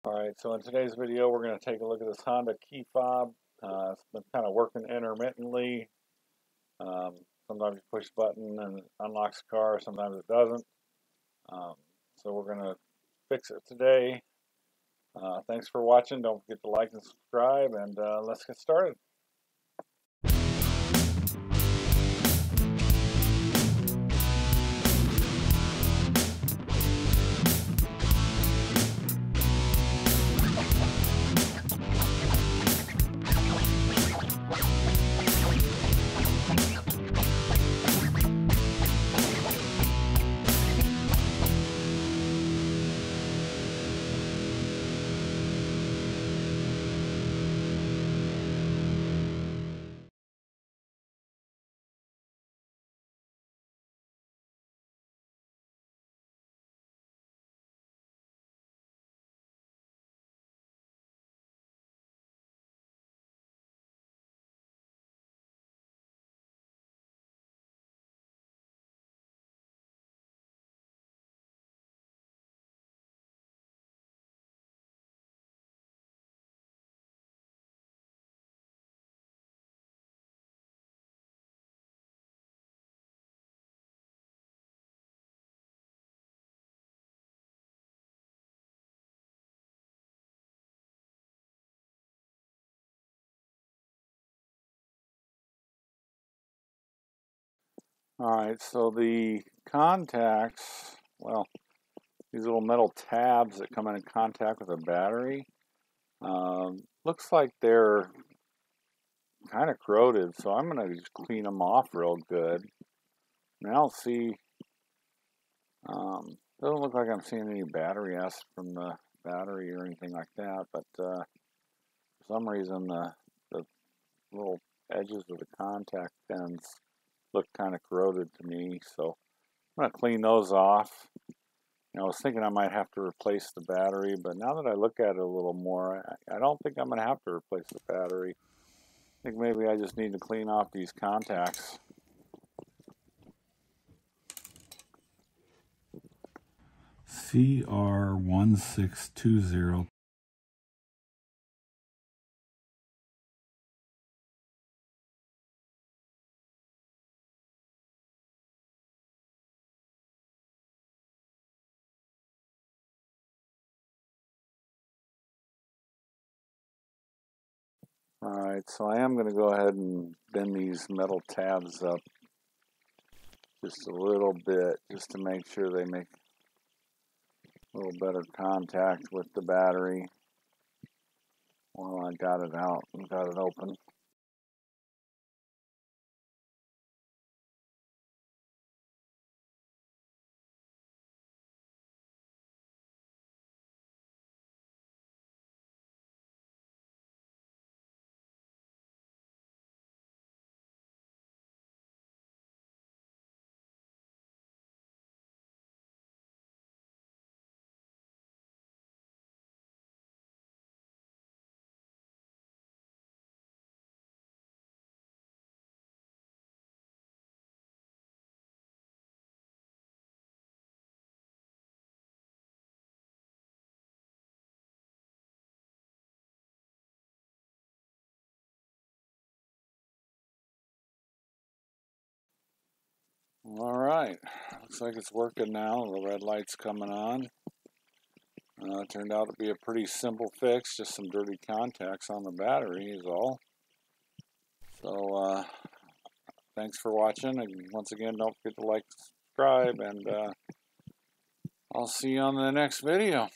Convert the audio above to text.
Alright, so in today's video we're going to take a look at this Honda Key Fob. It's been kind of working intermittently. Sometimes you push the button and it unlocks the car, sometimes it doesn't. So we're going to fix it today. Thanks for watching. Don't forget to like and subscribe, and let's get started. Alright, so the contacts, well, these little metal tabs that come in contact with a battery, looks like they're kind of corroded, so I'm going to just clean them off real good. I don't see, doesn't look like I'm seeing any battery S from the battery or anything like that, but for some reason the little edges of the contact pins look kind of corroded to me, so I'm going to clean those off. I was thinking I might have to replace the battery, but now that I look at it a little more, I don't think I'm going to have to replace the battery. I think maybe I just need to clean off these contacts. CR1620. Alright, so I am going to go ahead and bend these metal tabs up just a little bit, just to make sure they make a little better contact with the battery while I got it out and got it open. Alright, looks like it's working now. The red light's coming on. It turned out to be a pretty simple fix, just some dirty contacts on the battery is all. So, thanks for watching, and once again, don't forget to like, subscribe, and I'll see you on the next video.